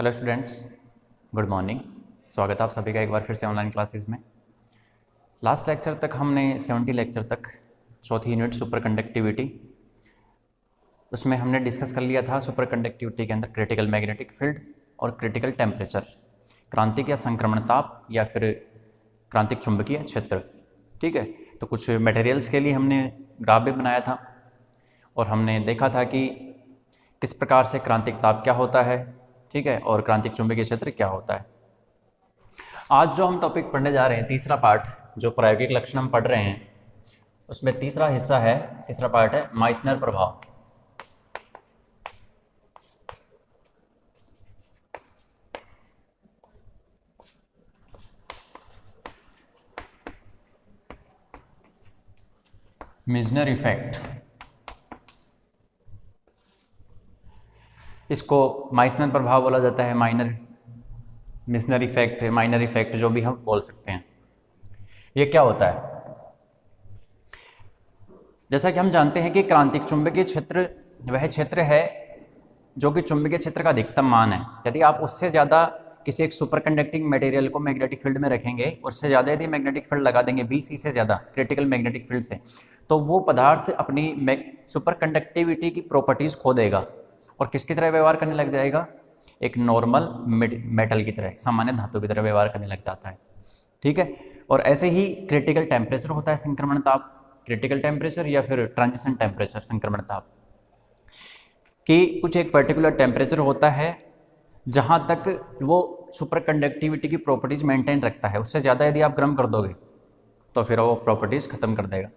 Hello students, good morning. स्वागत है आप सभी का एक बार फिर से ऑनलाइन क्लासेस में। लास्ट लेक्चर तक हमने 70 लेक्चर तक चौथी यूनिट सुपर कंडक्टिविटी, उसमें हमने डिस्कस कर लिया था सुपर कंडक्टिविटी के अंदर क्रिटिकल मैग्नेटिक फील्ड और क्रिटिकल टेम्परेचर, क्रांतिक या संक्रमण ताप या फिर क्रांतिक चुंबकीय क्षेत्र। ठीक है, तो कुछ मटेरियल्स के लिए हमने ग्राफ भी बनाया था और हमने देखा था कि किस प्रकार से क्रांतिक ताप क्या होता है, ठीक है, और क्रांतिक चुंबकीय क्षेत्र क्या होता है। आज जो हम टॉपिक पढ़ने जा रहे हैं, तीसरा पार्ट जो प्रायोगिक लक्षण हम पढ़ रहे हैं, उसमें तीसरा हिस्सा है, तीसरा पार्ट है माइसनर प्रभाव। मेसनर इफेक्ट, इसको माइसनर प्रभाव बोला जाता है, मेसनर इफेक्ट, माइनर इफेक्ट जो भी हम बोल सकते हैं। ये क्या होता है? जैसा कि हम जानते हैं कि क्रांतिक चुंबकीय क्षेत्र वह क्षेत्र है जो कि चुंबकीय क्षेत्र का अधिकतम मान है। यदि आप उससे ज़्यादा किसी एक सुपर कंडक्टिंग मटेरियल को मैग्नेटिक फील्ड में रखेंगे, उससे ज़्यादा यदि मैग्नेटिक फील्ड लगा देंगे BC से ज़्यादा क्रिटिकल मैग्नेटिक फील्ड से, तो वो पदार्थ अपनी सुपर कंडक्टिविटी की प्रॉपर्टीज़ खो देगा और किसकी तरह व्यवहार करने लग जाएगा? एक नॉर्मल मेटल की तरह, सामान्य धातु की तरह व्यवहार करने लग जाता है। ठीक है, और ऐसे ही क्रिटिकल टेम्परेचर होता है, संक्रमण ताप, क्रिटिकल टेम्परेचर या फिर ट्रांजिशन टेम्परेचर, संक्रमण ताप, कि कुछ एक पर्टिकुलर टेम्परेचर होता है जहां तक वो सुपर कंडक्टिविटी की प्रॉपर्टीज़ मेंटेन रखता है। उससे ज़्यादा यदि आप गर्म कर दोगे तो फिर वो प्रॉपर्टीज़ खत्म कर देगा।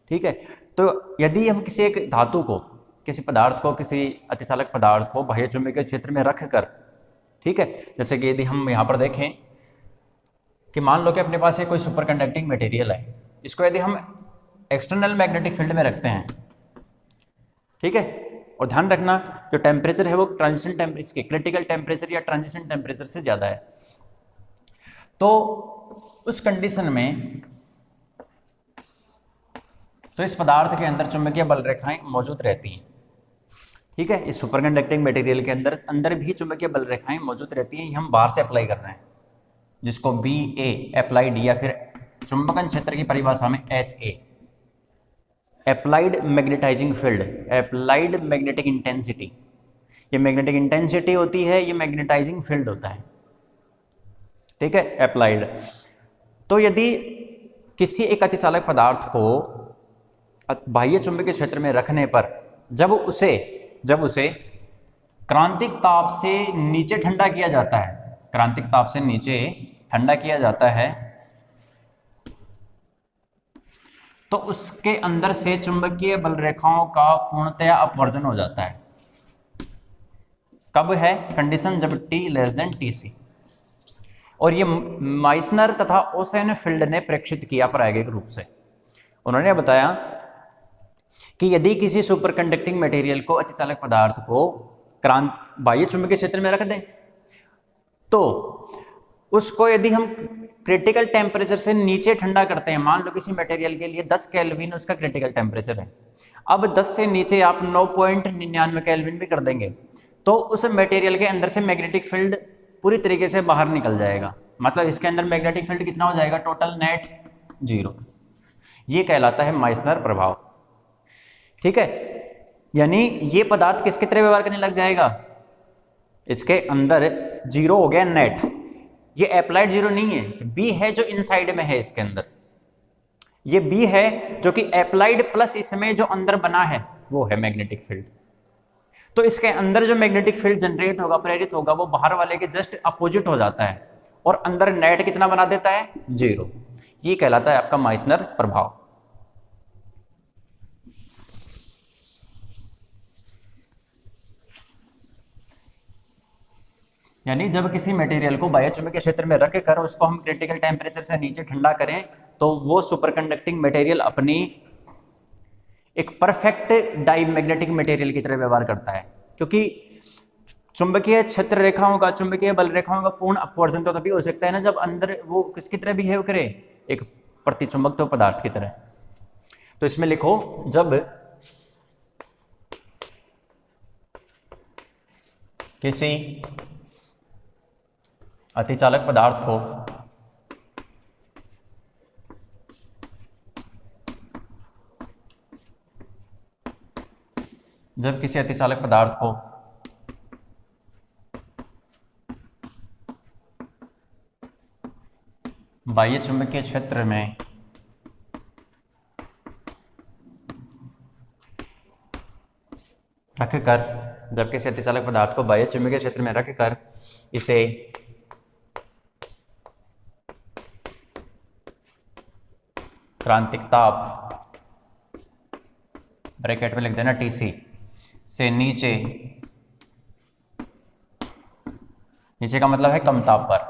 ठीक है, तो यदि हम किसी एक धातु को, किसी पदार्थ को, किसी अतिचालक पदार्थ को बाह्य चुंबकीय क्षेत्र में रख कर, ठीक है, जैसे कि यदि हम यहाँ पर देखें कि मान लो कि अपने पास कोई सुपर कंडक्टिंग मटेरियल है, इसको यदि हम एक्सटर्नल मैग्नेटिक फील्ड में रखते हैं, ठीक है, और ध्यान रखना जो टेम्परेचर है वो ट्रांजिशन टेम्परेचर के, क्रिटिकल टेम्परेचर या ट्रांजिशन टेम्परेचर से ज़्यादा है, तो उस कंडीशन में तो इस पदार्थ के अंदर चुंबकीय बल रेखाएं मौजूद रहती हैं। ठीक है, इस सुपर कंडक्टिंग मटेरियल के अंदर भी चुंबकीय बल रेखाएं मौजूद रहती हैं। ये हम बाहर से अप्लाई कर रहे हैं, जिसको BA अप्लाइड, या फिर चुंबकन क्षेत्र की परिभाषा में HA applied magnetising field, applied magnetic intensity. ये मैग्नेटिक इंटेंसिटी होती है, ये मैग्नेटाइजिंग फील्ड होता है। ठीक है, अप्लाइड। तो यदि किसी एक अतिचालक पदार्थ को बाह्य चुंबकीय क्षेत्र में रखने पर जब उसे क्रांतिक ताप से नीचे ठंडा किया जाता है, क्रांतिक ताप से नीचे ठंडा किया जाता है, तो उसके अंदर से चुंबकीय बल रेखाओं का पूर्णतया अपवर्जन हो जाता है। कब है कंडीशन? जब T<TC। और ये माइसनर तथा ओसेनफील्ड ने प्रेक्षित किया प्रायोगिक रूप से। उन्होंने बताया कि यदि किसी सुपर कंडक्टिंग मटेरियल को, अतिचालक पदार्थ को बाह्य चुंबकीय क्षेत्र में रख दें, तो उसको यदि हम क्रिटिकल टेम्परेचर से नीचे ठंडा करते हैं, मान लो किसी मटेरियल के लिए 10 केल्विन उसका क्रिटिकल टेम्परेचर है, अब 10 से नीचे आप 9.99 केल्विन भी कर देंगे, तो उस मटेरियल के अंदर से मैग्नेटिक फील्ड पूरी तरीके से बाहर निकल जाएगा। मतलब इसके अंदर मैग्नेटिक फील्ड कितना हो जाएगा? Total net 0। ये कहलाता है माइसनर प्रभाव। ठीक है, यानी ये पदार्थ किसकी तरह व्यवहार करने लग जाएगा? इसके अंदर 0 हो गया नेट। ये अप्लाइड 0 नहीं है, B है जो इनसाइड में है इसके अंदर, ये B है जो कि अप्लाइड प्लस इसमें जो अंदर बना है वो है मैग्नेटिक फील्ड। तो इसके अंदर जो मैग्नेटिक फील्ड जनरेट होगा, प्रेरित होगा, वो बाहर वाले के जस्ट अपोजिट हो जाता है और अंदर नेट कितना बना देता है? 0। ये कहलाता है आपका माइसनर प्रभाव। यानी जब किसी मटेरियल को बाह्य चुंबकीय क्षेत्र में रख कर उसको हम क्रिटिकल टेम्परेचर से नीचे ठंडा करें, तो वो सुपर कंडक्टिंग मटेरियल अपनी एक परफेक्ट डाईमैग्नेटिक मटेरियल की तरह व्यवहार करता है, क्योंकि चुंबकीय क्षेत्र रेखाओं का, चुंबकीय बल रेखाओं का पूर्ण अपवर्जन तो तभी हो सकता है ना जब अंदर वो किसकी तरह बिहेव करे? एक प्रतिचुंबक पदार्थ की तरह। तो इसमें लिखो, जब किसी अतिचालक पदार्थ को जब किसी अतिचालक पदार्थ को बाह्य चुंबकीय क्षेत्र में रखकर जब किसी अतिचालक पदार्थ को बाह्य चुंबकीय क्षेत्र में रखकर इसे क्रांतिक ताप ब्रैकेट में लिख देना Tc से नीचे का मतलब है कम ताप पर,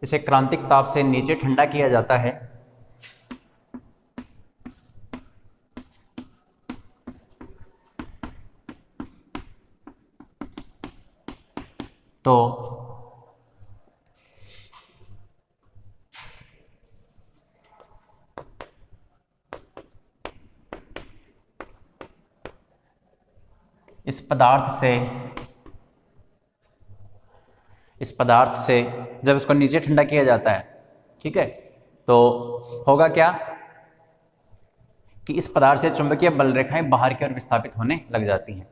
इसे क्रांतिक ताप से नीचे ठंडा किया जाता है तो इस पदार्थ से जब इसको नीचे ठंडा किया जाता है, ठीक है, तो होगा क्या कि इस पदार्थ से चुंबकीय बल रेखाएं बाहर की ओर विस्थापित होने लग जाती हैं।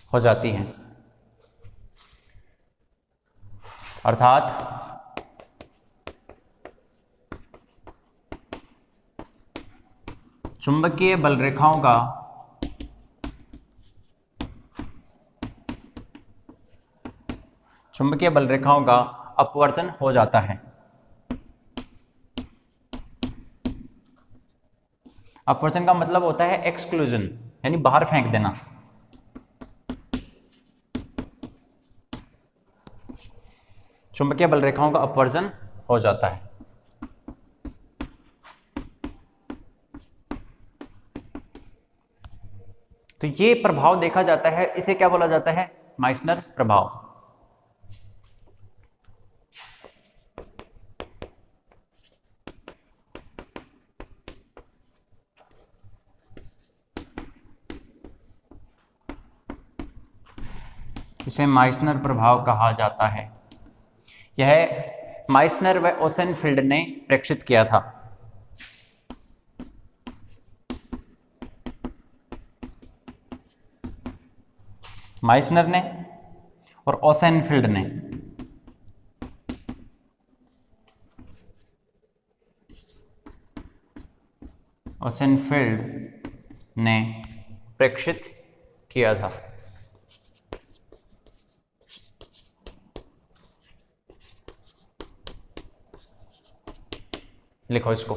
हो जाती हैं, अर्थात चुंबकीय बल रेखाओं का अपवर्जन हो जाता है। अपवर्जन का मतलब होता है एक्सक्लूजन, यानी बाहर फेंक देना। चुंबकीय बल रेखाओं का अपवर्जन हो जाता है। तो ये प्रभाव देखा जाता है, इसे क्या बोला जाता है? माइसनर प्रभाव। इसे माइसनर प्रभाव कहा जाता है। यह माइसनर व ओसेनफील्ड ने प्रेक्षित किया था। माइसनर ने और ओसेनफील्ड ने प्रेक्षित किया था। लिखो इसको।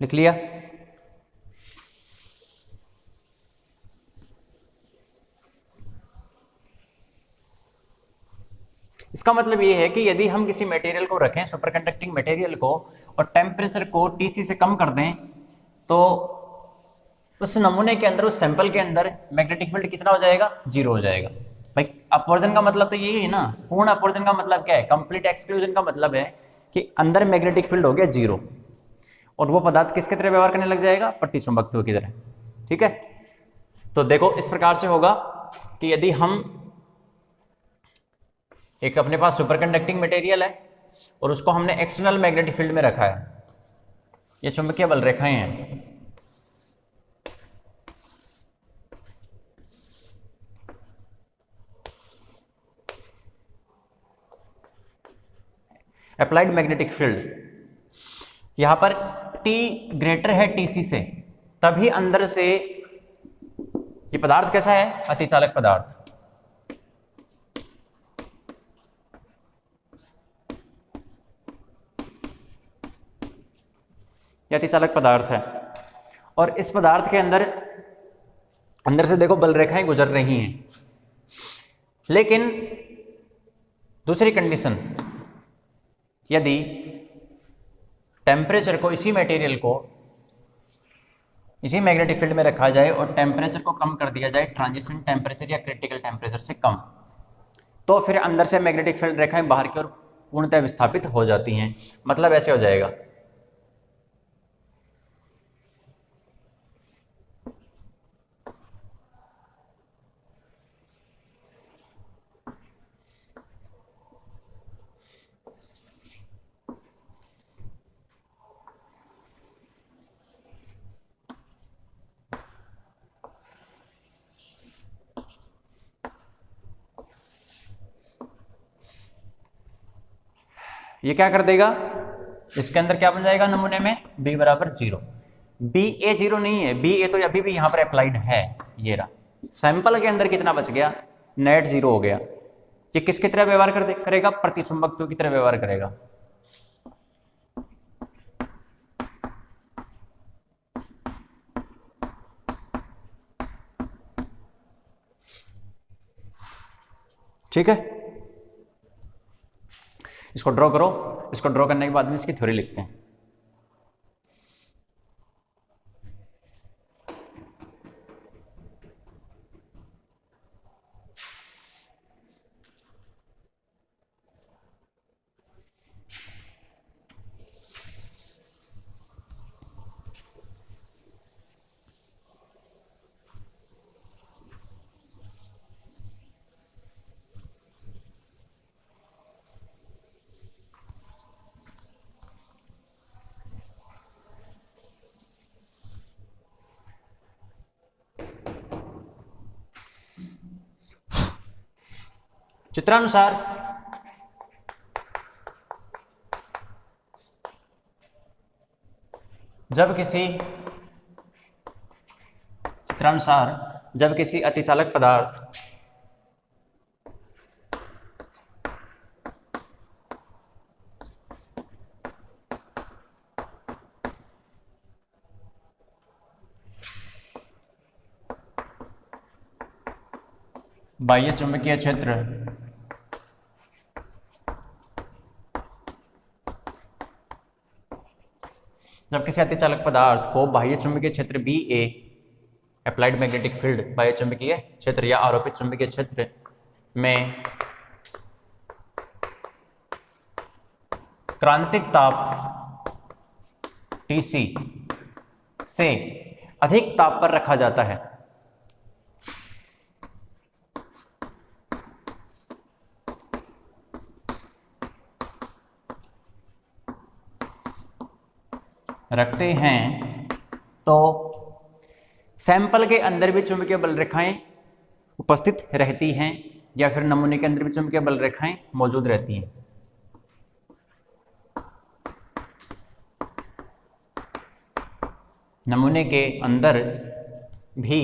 लिख लिया? इसका मतलब ये है कि यदि हम किसी मटेरियल को रखें, सुपर कंडक्टिंग मटेरियल को, और टेम्परेचर को Tc से कम कर दें, तो उस नमूने के अंदर, उस सैंपल के अंदर मैग्नेटिक फील्ड कितना हो जाएगा? 0 हो जाएगा। भाई अपवर्जन का मतलब तो यही है ना। पूर्ण अपवर्जन का मतलब क्या है? कंप्लीट एक्सक्लूजन का मतलब है कि अंदर मैग्नेटिक फील्ड हो गया 0 और वो पदार्थ किसके तरह व्यवहार करने लग जाएगा? प्रतिचुंबकत्व की तरह। ठीक है, तो देखो इस प्रकार से होगा कि यदि हम एक अपने पास सुपर कंडक्टिंग मटेरियल है और उसको हमने एक्सटर्नल मैग्नेटिक फील्ड में रखा है, ये चुंबकीय बल रेखाएं हैं, अप्लाइड मैग्नेटिक फील्ड, यहां पर T ग्रेटर है Tc से, तभी अंदर से ये पदार्थ कैसा है? अतिचालक पदार्थ। ये अतिचालक पदार्थ है और इस पदार्थ के अंदर से देखो बल रेखाएं गुजर रही हैं। लेकिन दूसरी कंडीशन, यदि टेम्परेचर को, इसी मटेरियल को इसी मैग्नेटिक फील्ड में रखा जाए और टेम्परेचर को कम कर दिया जाए ट्रांजिशन टेम्परेचर या क्रिटिकल टेम्परेचर से कम, तो फिर अंदर से मैग्नेटिक फील्ड रेखाएं बाहर की ओर पूर्णतः विस्थापित हो जाती हैं। मतलब ऐसे हो जाएगा, ये क्या कर देगा, इसके अंदर क्या बन जाएगा नमूने में, b बराबर 0। बी ए 0 नहीं है, बी ए तो अभी भी यहां पर अप्लाइड है। ये रहा, सैंपल के अंदर कितना बच गया, नेट 0 हो गया। ये किसकी तरह व्यवहार करेगा, प्रतिचुंबकत्व की तरह व्यवहार करेगा। ठीक है, इसको ड्रॉ करो। इसको ड्रॉ करने के बाद में इसकी थ्योरी लिखते हैं। चित्रानुसार जब किसी अतिचालक पदार्थ बाह्य चुंबकीय क्षेत्र जब किसी अतिचालक पदार्थ को बाह्य चुंबकीय क्षेत्र बी ए, अप्लाइड मैग्नेटिक फील्ड, बाह्य चुंबकीय क्षेत्र या आरोपित चुंबकीय क्षेत्र में क्रांतिक ताप Tc से अधिक ताप पर रखा जाता है, रखते हैं, तो सैंपल के अंदर भी चुंबकीय बल रेखाएं उपस्थित रहती हैं या फिर नमूने के अंदर भी चुंबकीय बल रेखाएं मौजूद रहती हैं। नमूने के अंदर भी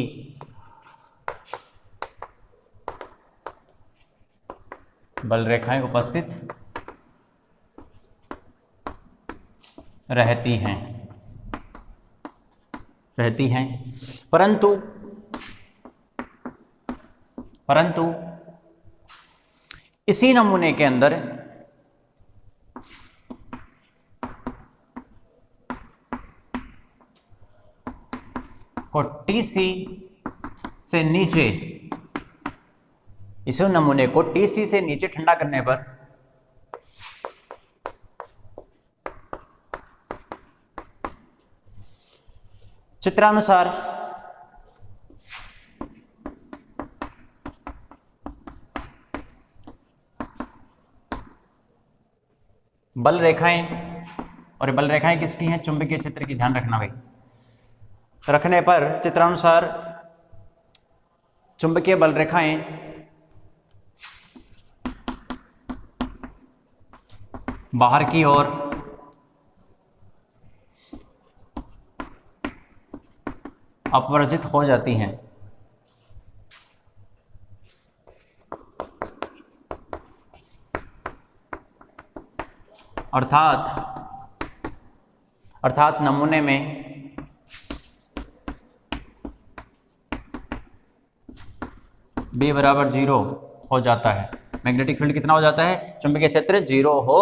बल रेखाएं उपस्थित रहती हैं, परंतु इसी नमूने के अंदर को Tc से नीचे, इस नमूने को Tc से नीचे ठंडा करने पर चित्रानुसार बल रेखाएं, और बल रेखाएं किसकी हैं, चुंबकीय क्षेत्र की, ध्यान रखना भाई। रखने पर चित्रानुसार चुंबकीय बल रेखाएं बाहर की ओर अपवर्जित हो जाती हैं। अर्थात नमूने में B बराबर 0 हो जाता है। मैग्नेटिक फील्ड कितना हो जाता है? चुंबकीय क्षेत्र 0 हो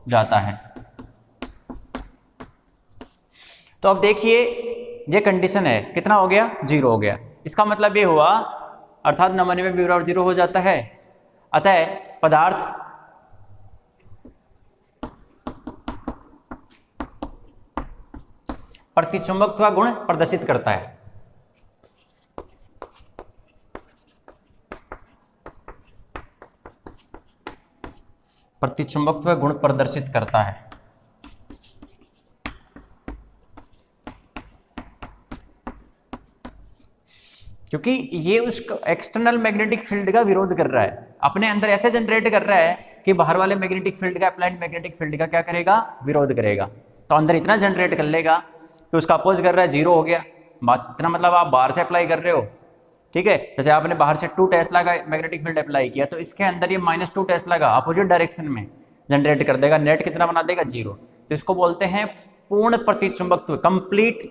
जाता है। तो अब देखिए ये कंडीशन है, कितना हो गया? 0 हो गया। इसका मतलब ये हुआ अर्थात नमूने में B बराबर 0 हो जाता है। अतः पदार्थ प्रतिचुंबकत्व गुण प्रदर्शित करता है। प्रतिचुंबकत्व गुण प्रदर्शित करता है। क्योंकि ये उस एक्सटर्नल मैग्नेटिक फील्ड का विरोध कर रहा है, अपने अंदर ऐसे जनरेट कर रहा है कि बाहर वाले मैग्नेटिक फील्ड का, अप्लाइड मैग्नेटिक फील्ड का क्या करेगा? विरोध करेगा। तो अंदर इतना जनरेट कर लेगा कि उसका अपोज कर रहा है, 0 हो गया। बात इतना मतलब आप बाहर से अप्लाई कर रहे हो, ठीक है, जैसे आपने बाहर से 2 टेस्ला का मैग्नेटिक फील्ड अप्लाई किया तो इसके अंदर ये -2 टेस्ला का अपोजिट डायरेक्शन में जनरेट कर देगा, नेट कितना बना देगा? 0। तो इसको बोलते हैं पूर्ण प्रतिचुंबकत्व, कंप्लीट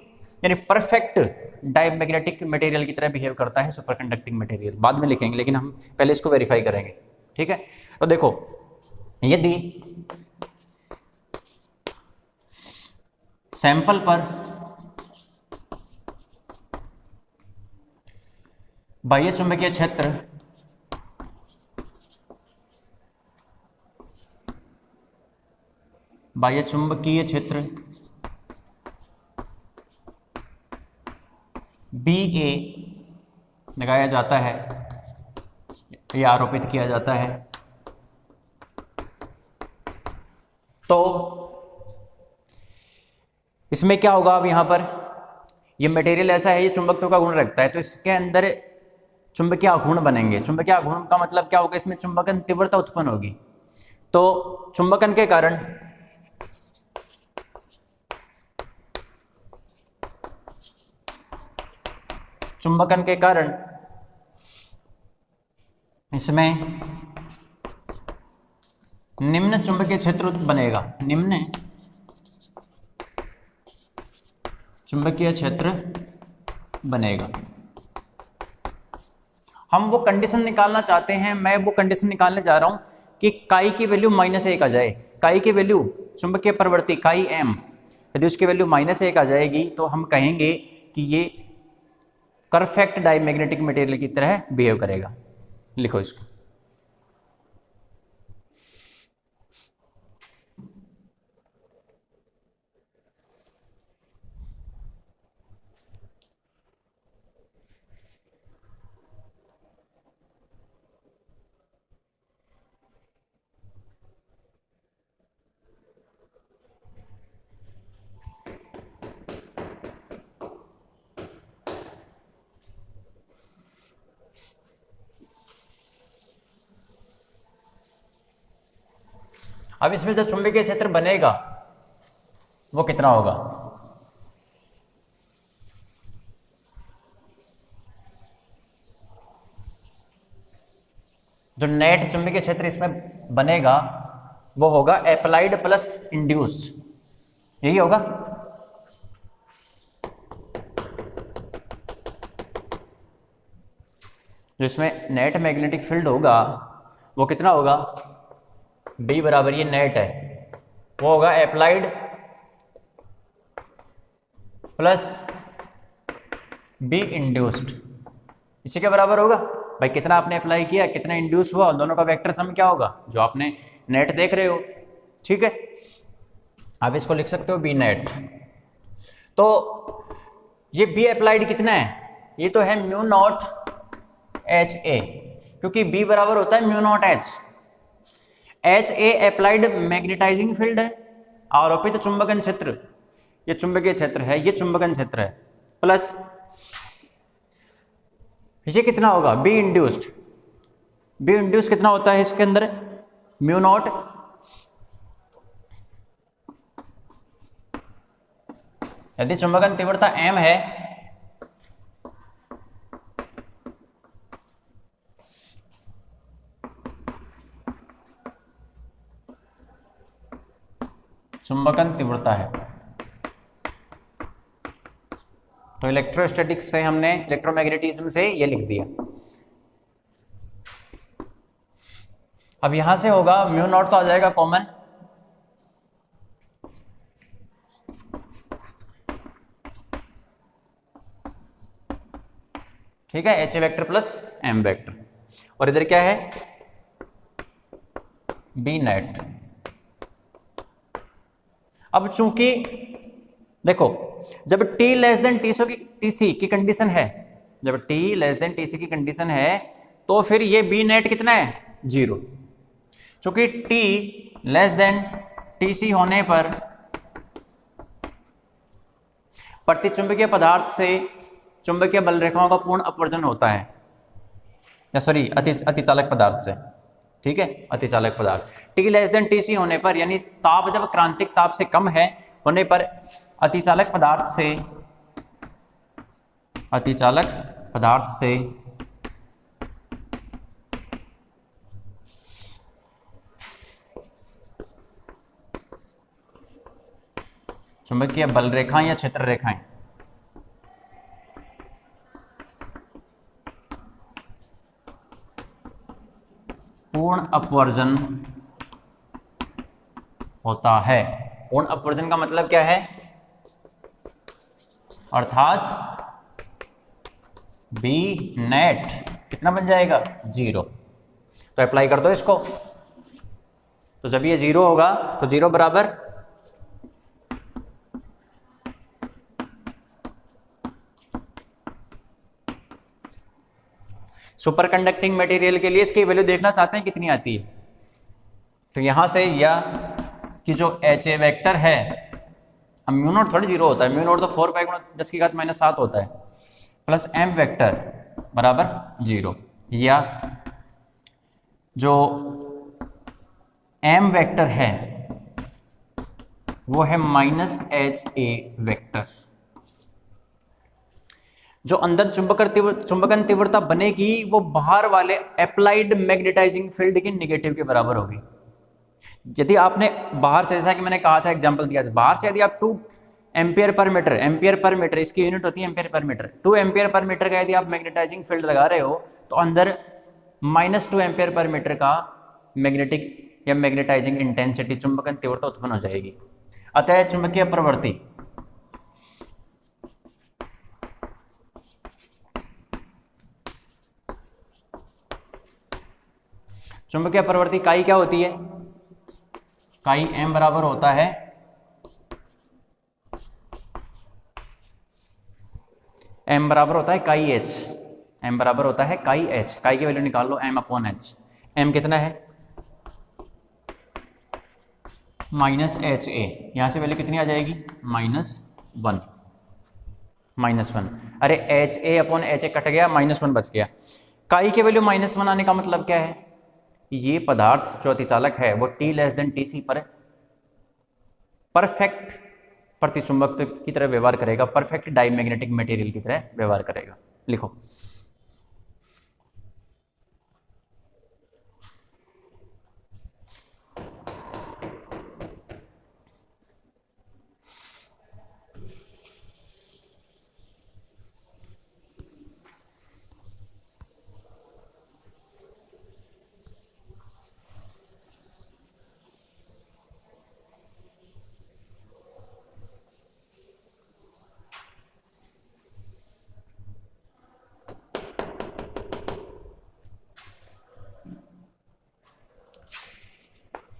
यानी परफेक्ट डायमैग्नेटिक मटेरियल की तरह बिहेव करता है सुपर कंडक्टिंग मटेरियल। बाद में लिखेंगे, लेकिन हम पहले इसको वेरीफाई करेंगे, ठीक है। तो देखो, यदि सैंपल पर बाह्य चुंबकीय क्षेत्र BA लगाया जाता है या आरोपित किया जाता है, तो इसमें क्या होगा? अब यहां पर ये मटेरियल ऐसा है, ये चुंबकत्व का गुण रखता है, तो इसके अंदर चुंबकीय आघूर्ण बनेंगे। चुंबकीय आघूर्ण का मतलब क्या होगा? इसमें चुंबकन तीव्रता उत्पन्न होगी। तो चुंबकन के कारण इसमें निम्न चुंबकीय क्षेत्र बनेगा, निम्न चुंबकीय क्षेत्र बनेगा। हम वो कंडीशन निकालना चाहते हैं, मैं वो कंडीशन निकालने जा रहा हूं कि काई की वैल्यू -1 आ जाए। काई की वैल्यू, चुंबकीय प्रवृत्ति काई m, यदि उसकी वैल्यू -1 आ जाएगी तो हम कहेंगे कि ये परफेक्ट डायमैग्नेटिक मटेरियल की तरह बिहेव करेगा। लिखो इसको। अब इसमें जो चुंबकीय क्षेत्र बनेगा वो कितना होगा? जो नेट चुंबकीय क्षेत्र इसमें बनेगा वो होगा अप्लाइड प्लस इंड्यूस, यही होगा। जो इसमें नेट मैग्नेटिक फील्ड होगा वो कितना होगा? B बराबर, ये नेट है, वो होगा अप्लाइड प्लस B इंड्यूस्ड। इसी के बराबर होगा भाई, कितना आपने अप्लाई किया, कितना इंड्यूस हुआ, दोनों का वेक्टर सम क्या होगा? जो आपने नेट देख रहे हो, ठीक है। आप इसको लिख सकते हो B नेट। तो ये B अप्लाइड कितना है? ये तो है μ0HA, क्योंकि B बराबर होता है μ0H। HA applied magnetising field है, आरोपित चुंबकन क्षेत्र, ये चुंबकीय क्षेत्र है, ये चुंबकन क्षेत्र है, प्लस ये कितना होगा? B induced. B इंड्यूस्ड कितना होता है इसके अंदर? μ0 यदि चुंबकन तीव्रता m है चुंबकन तीव्रता है। तो इलेक्ट्रोस्टैटिक्स से हमने इलेक्ट्रोमैग्नेटिज्म से ये लिख दिया। अब यहां से होगा म्यू नॉट तो आ जाएगा कॉमन, ठीक है, H A vector plus M vector, और इधर क्या है बी नेट। अब चूंकि देखो जब t लेस देन टीसी की कंडीशन है, जब t लेस देन टीसी की कंडीशन है तो फिर ये बी नेट कितना है 0। चूंकि t लेस देन टीसी होने पर प्रतिचुंबकीय पदार्थ से चुंबकीय बल रेखाओं का पूर्ण अपवर्जन होता है, या सॉरी अतिचालक पदार्थ से, ठीक है, अतिचालक पदार्थ t लेस देन टीसी होने पर, यानी ताप जब क्रांतिक ताप से कम है होने पर अतिचालक पदार्थ से चुंबकीय बल रेखाएं या क्षेत्र रेखाएं पूर्ण अपवर्जन होता है। पूर्ण अपवर्जन का मतलब क्या है, अर्थात बी नेट कितना बन जाएगा 0। तो अप्लाई कर दो इसको, तो जब ये 0 होगा तो 0 बराबर सुपर कंडक्टिंग मटेरियल के लिए इसकी वैल्यू देखना चाहते हैं कितनी आती है, तो यहां से या कि जो एच ए वेक्टर है, अब म्यू नॉट थोड़ी 0 होता है, म्यू नॉट तो 4 पाई गुणा 10 की घात -7 होता है, प्लस एम वेक्टर बराबर 0, या जो एम वेक्टर है वो है -एच ए वेक्टर। जो अंदर चुंबकन तीव्रता बनेगी वो बाहर वाले अप्लाइड मैग्नेटाइजिंग फील्ड की नेगेटिव के बराबर होगी। यदि आपने बाहर से, जैसा कि मैंने कहा था एग्जांपल दिया था, बाहर से यदि आप 2 एम्पियर पर मीटर इसकी यूनिट होती है ampere per metre, 2 ampere per metre का यदि आप मैग्नेटाइजिंग फील्ड लगा रहे हो तो अंदर -2 एम्पियर पर मीटर का मैग्नेटिक या मैग्नेटाइजिंग इंटेंसिटी चुंबकन तीव्रता उत्पन्न हो जाएगी। अतः चुंबकीय प्रवृत्ति चुंबकीय प्रवृत्ति काई क्या होती है, काई m बराबर होता है काई h, m बराबर होता है काई h। काई की वैल्यू निकाल लो m/h, m कितना है -HA, यहां से वैल्यू कितनी आ जाएगी -1। अरे HA/HA कट गया, -1 बच गया। काई की वैल्यू -1 आने का मतलब क्या है, ये पदार्थ जो अतिचालक है वो t लेस देन टीसी पर परफेक्ट प्रतिचुंबकत्व की तरह व्यवहार करेगा, परफेक्ट डाईमैग्नेटिक मटेरियल की तरह व्यवहार करेगा। लिखो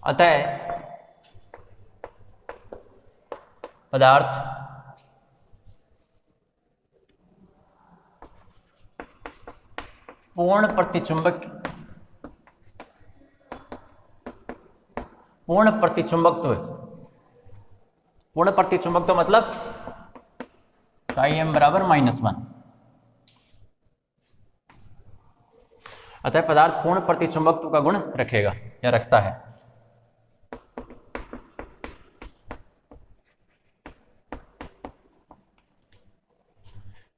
अतः पदार्थ पूर्ण प्रतिचुंबकत्व मतलब काई m बराबर -1। अतः पदार्थ पूर्ण प्रतिचुंबकत्व का गुण रखेगा या रखता है।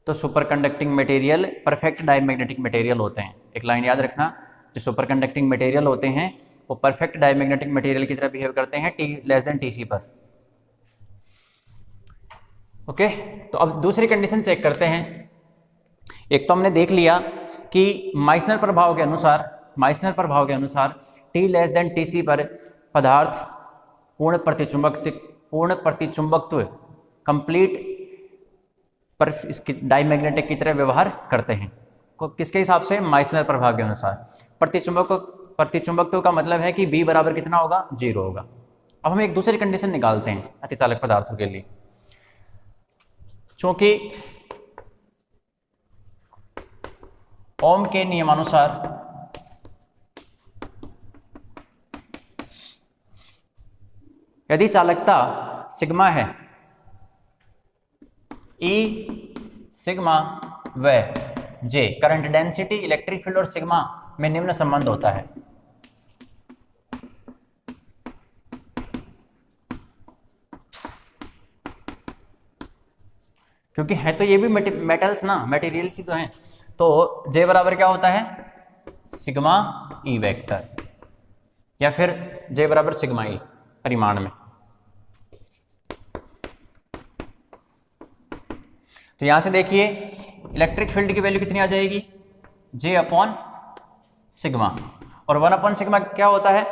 तो super conducting material perfect diamagnetic material होते हैं। एक लाइन याद रखना, जो सुपर कंडक्टिंग मटेरियल होते हैं वो परफेक्ट डाईमैग्नेटिक मटेरियल की तरह बिहेव करते हैं t लेस देन टीसी पर। ओके, तो अब दूसरी कंडीशन चेक करते हैं। एक तो हमने देख लिया कि माइसनर प्रभाव के अनुसार T less than T C पर पदार्थ पूर्ण प्रतिचुंबकत्व कंप्लीट पर इसकी डाईमैग्नेटिक की तरह व्यवहार करते हैं। किसके हिसाब से? माइसनर प्रभाव के अनुसार। प्रतिचुंबकत्व का मतलब है कि B बराबर कितना होगा? 0 होगा। अब हम एक दूसरी कंडीशन निकालते हैं अतिचालक पदार्थों के लिए। चूंकि ओम के नियमानुसार यदि चालकता सिग्मा है, E सिग्मा व J current density, electric field और सिग्मा में निम्न संबंध होता है। क्योंकि है तो ये भी मेटल्स ना, मटेरियल्स ही तो हैं। तो J बराबर क्या होता है? सिग्मा E वेक्टर, या फिर J बराबर सिग्मा E परिमाण में। तो यहां से देखिए इलेक्ट्रिक फील्ड की वैल्यू कितनी आ जाएगी? J अपॉन सिग्मा, और 1 अपॉन सिग्मा क्या होता है?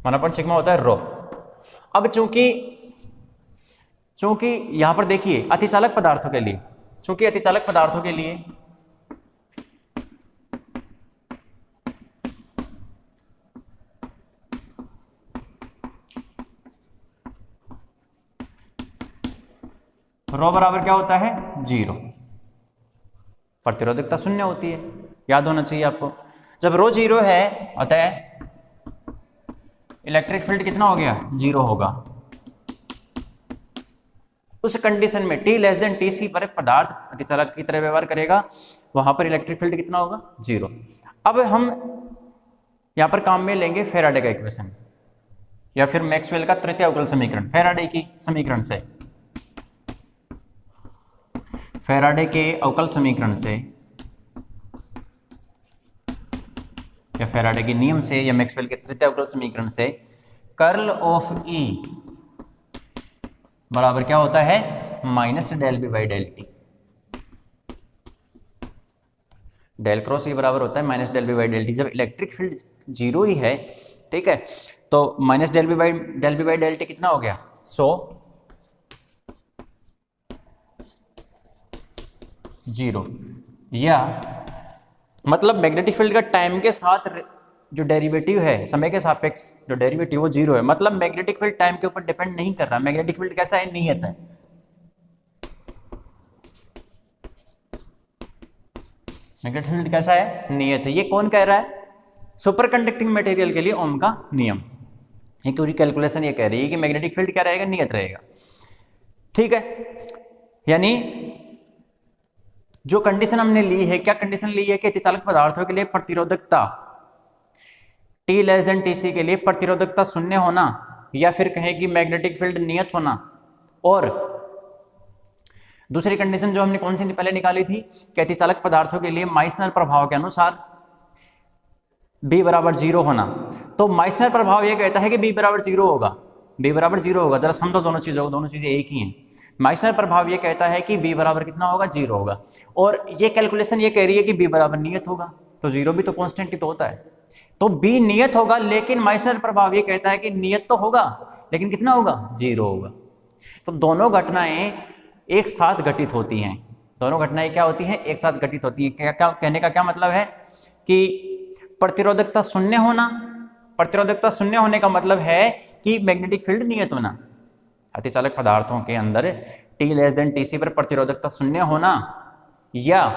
वन अपॉन सिग्मा होता है रो। अब चूंकि यहां पर देखिए अतिचालक पदार्थों के लिए, रो बराबर क्या होता है? 0। प्रतिरोधकता 0 होती है, याद होना चाहिए आपको। जब रो 0 है अतः इलेक्ट्रिक फील्ड कितना हो गया? 0 होगा। उस कंडीशन में T less than T C पर पदार्थ अतिचालक की तरह व्यवहार करेगा, वहां पर इलेक्ट्रिक फील्ड कितना होगा? 0। अब हम यहां पर काम में लेंगे फैराडे का इक्वेशन, या फिर मैक्सवेल का तृतीय अवकल समीकरण। फैराडे के अवकल समीकरण से या फैराडे के नियम से या मैक्सवेल के तृतीय अवकल समीकरण से कर्ल ऑफ E बराबर क्या होता है? Minus del B by del T. Del cross E बराबर होता है minus del B by del T. जब इलेक्ट्रिक फील्ड 0 ही है, ठीक है, तो minus del B by del T कितना हो गया? 0। या मतलब मैग्नेटिक फील्ड का टाइम के साथ जो डेरिवेटिव है, समय के सापेक्ष जो डेरिवेटिव वो 0 है। मतलब मैग्नेटिक फील्ड टाइम के ऊपर डिपेंड नहीं कर रहा। मैग्नेटिक फील्ड कैसा है? नियत है। मैग्नेटिक फील्ड कैसा है? नियत है। ये कौन कह रहा है? सुपर कंडक्टिंग मटेरियल के लिए ओम का नियम। ये पूरी कैलकुलेशन ये कह रही है कि मैग्नेटिक फील्ड क्या रहेगा? नियत रहेगा। ठीक है, यानी जो कंडीशन हमने ली है, क्या कंडीशन ली है? कि अतिचालक पदार्थों के लिए प्रतिरोधकता T लेस देन टीसी के लिए प्रतिरोधकता 0 होना, या फिर कहें कि मैग्नेटिक फील्ड नियत होना। और दूसरी कंडीशन जो हमने कौन सी पहले निकाली थी? कि अतिचालक पदार्थों के लिए माइसनर प्रभाव के अनुसार B बराबर 0 होना। तो माइसनर प्रभाव यह कहता है कि B बराबर 0 होगा। B बराबर 0 होगा। जरा समझो दोनों चीजों को, दोनों चीजें एक ही हैं। माइसनर प्रभाव यह कहता है कि B बराबर कितना होगा? 0 होगा। और ये कैलकुलेशन ये कह रही है कि B बराबर नियत होगा। तो 0 भी तो कांस्टेंट ही तो होता है। तो B नियत होगा, लेकिन माइसनर प्रभाव ये कहता है कि नियत तो होगा लेकिन कितना होगा? 0 होगा। तो दोनों घटनाएं एक साथ घटित होती हैं। दोनों घटनाएं क्या होती हैं? एक साथ घटित होती है। क्या कहने का क्या मतलब है? कि प्रतिरोधकता 0 होना, प्रतिरोधकता 0 होने का मतलब है कि मैग्नेटिक फील्ड नियत होना। अतिचालक पदार्थों के अंदर T लेस देन टीसी पर प्रतिरोधकता 0 होना, या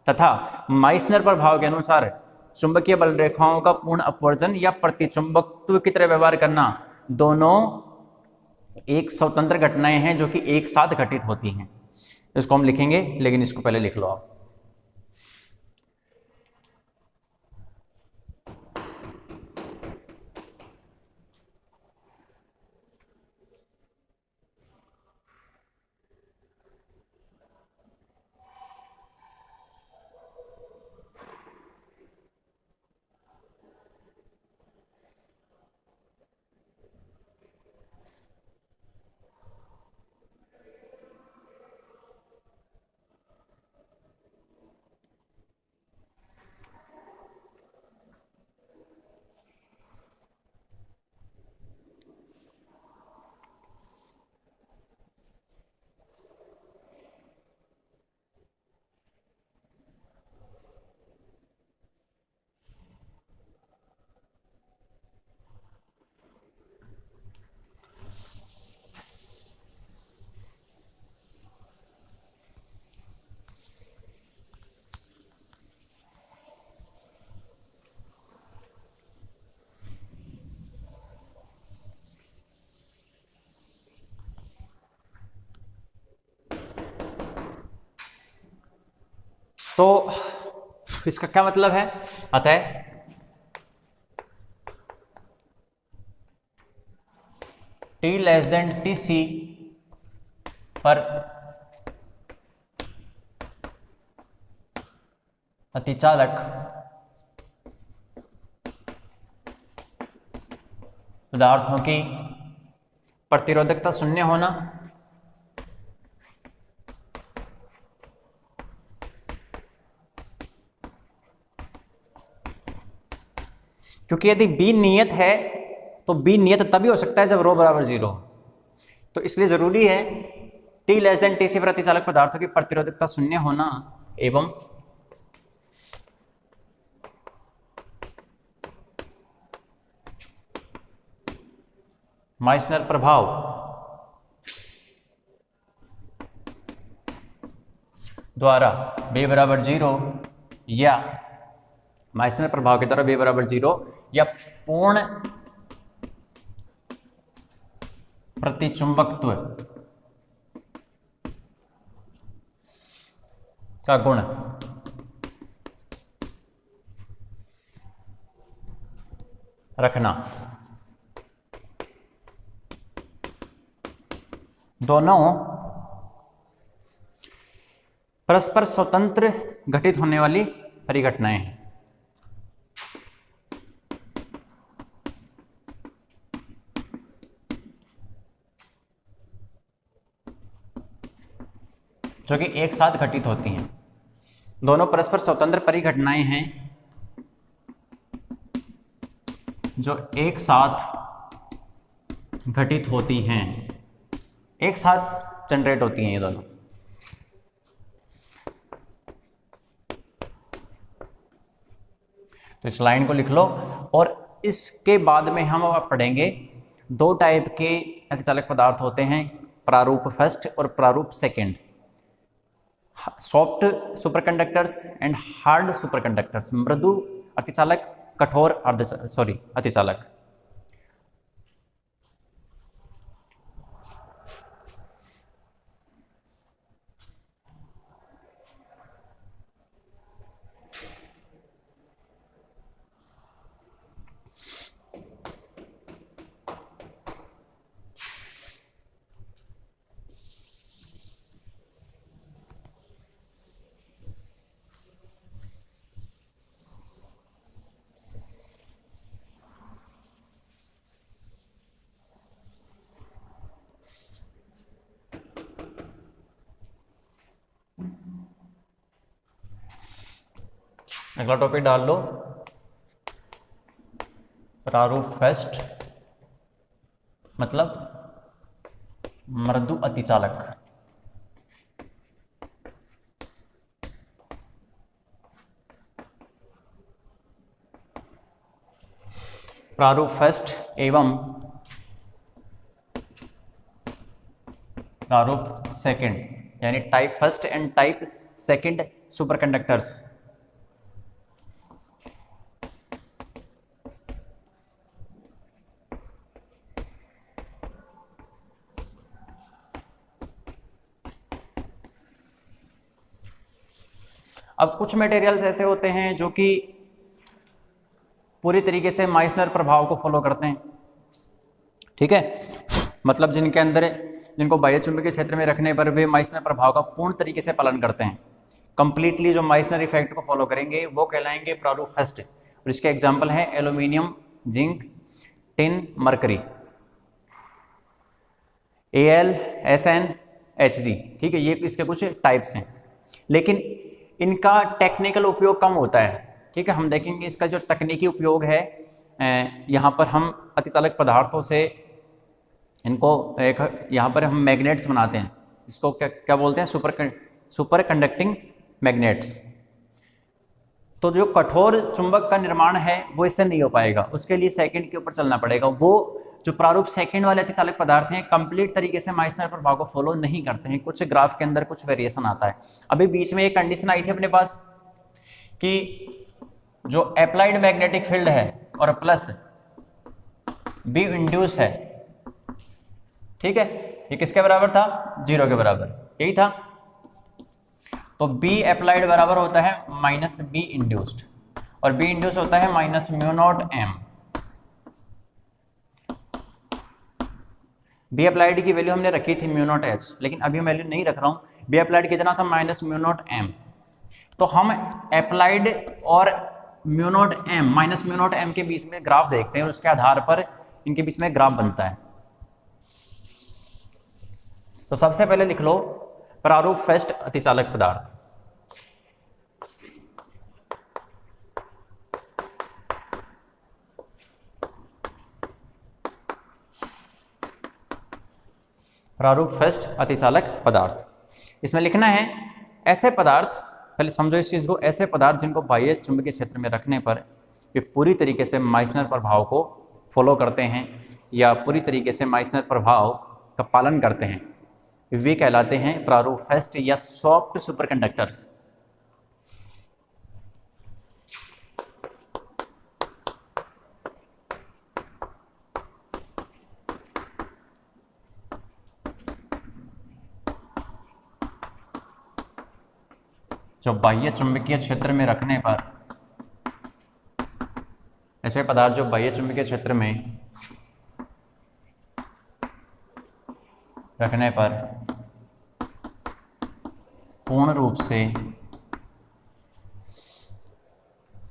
तथा माइसनर प्रभाव के अनुसार चुंबकीय बल रेखाओं का पूर्ण अपवर्जन या प्रतिचुंबकत्व की तरह व्यवहार करना, दोनों एक स्वतंत्र घटनाएं हैं जो कि एक साथ घटित होती हैं। इसको हम लिखेंगे, लेकिन इसको पहले लिख लो आप। तो इसका क्या मतलब है? अतः T लेस देन TC पर अतिचालक पदार्थों की प्रतिरोधकता शून्य होना क्योंकि यदि B नियत है तो B नियत तभी हो सकता है जब रो बराबर 0 हो। तो इसलिए जरूरी है T लेस देन TC पर अतिचालक पदार्थों की प्रतिरोधकता शून्य होना एवं माइसनर प्रभाव द्वारा B बराबर 0 या माइसनर प्रभाव के द्वारा B बराबर 0 या पूर्ण प्रतिचुंबकत्व का गुण रखना दोनों परस्पर स्वतंत्र घटित होने वाली परिघटनाएं हैं। जो कि एक साथ घटित होती हैं। दोनों परस्पर स्वतंत्र परिघटनाएं हैं जो एक साथ घटित होती हैं, एक साथ जनरेट होती हैं ये दोनों। तो इस लाइन को लिख लो और इसके बाद में हम अब पढ़ेंगे दो टाइप के अतिचालक पदार्थ होते हैं, प्रारूप फर्स्ट और प्रारूप second. Soft superconductors and hard superconductors, मृदु अतिचालक, कठोर अतिचालक। अगला टॉपिक डाल लो, प्रारूप फर्स्ट मतलब मृदु अतिचालक। प्रारूप फर्स्ट एवं प्रारूप सेकंड, यानी type first and type second superconductors. अब कुछ मटेरियल्स ऐसे होते हैं जो कि पूरी तरीके से माइसनर प्रभाव को फॉलो करते हैं, ठीक है, मतलब जिनको बाह्य चुंबकीय क्षेत्र में रखने पर वे माइसनर प्रभाव का पूर्ण तरीके से पालन करते हैं, कंप्लीटली जो माइसनर इफेक्ट को फॉलो करेंगे वो कहलाएंगे प्रारूप फर्स्ट। और इसके एग्जाम्पल हैं aluminium, zinc, tin, mercury, Al, Sn, Hg, ठीक है, ये इसके कुछ टाइप्स हैं। लेकिन इनका टेक्निकल उपयोग कम होता है, ठीक है। हम देखेंगे इसका जो तकनीकी उपयोग है, यहाँ पर हम अतिचालक पदार्थों से इनको यहाँ पर हम मैग्नेट्स बनाते हैं, जिसको क्या बोलते हैं, सुपर कंडक्टिंग मैग्नेट्स। तो जो कठोर चुंबक का निर्माण है वो इससे नहीं हो पाएगा, उसके लिए सेकंड के ऊपर चलना पड़ेगा। वो जो प्रारूप सेकंड वाले अतिचालक पदार्थ हैं कंप्लीट तरीके से माइसनर प्रभाव को फॉलो नहीं करते हैं, कुछ ग्राफ के अंदर कुछ वेरिएशन आता है। अभी बीच में एक कंडीशन आई थी अपने पास कि जो अप्लाइड मैग्नेटिक फील्ड है और प्लस बी इंड्यूस है, ठीक है, ये किसके बराबर था, 0 के बराबर, यही था। तो बी अप्लाइड बराबर होता है माइनस बी इंड्यूस्ड, और बी इंड्यूस होता है minus mu naught M. B applied की वैल्यू हमने रखी थी म्यू नॉट एच, लेकिन अभी मैं वैल्यू नहीं रख रहा हूँ। बी अप्लाइड कितना था, माइनस म्यू नॉट एम। तो हम अप्लाइड और mu naught M minus mu naught M के बीच में ग्राफ देखते हैं और उसके आधार पर इनके बीच में ग्राफ बनता है। तो सबसे पहले लिख लो प्रारूप फेस्ट अतिचालक पदार्थ। प्रारूप फेस्ट अतिचालक पदार्थ, इसमें लिखना है ऐसे पदार्थ, पहले समझो इस चीज को, ऐसे पदार्थ जिनको बाह्य चुंबकीय क्षेत्र में रखने पर वे पूरी तरीके से माइसनर प्रभाव को फॉलो करते हैं या पूरी तरीके से माइसनर प्रभाव का पालन करते हैं, वे कहलाते हैं प्रारूप फेस्ट या सॉफ्ट सुपरकंडक्टर्स। जो बाह्य चुंबकीय क्षेत्र में रखने पर, ऐसे पदार्थ जो बाह्य चुंबकीय क्षेत्र में रखने पर पूर्ण रूप से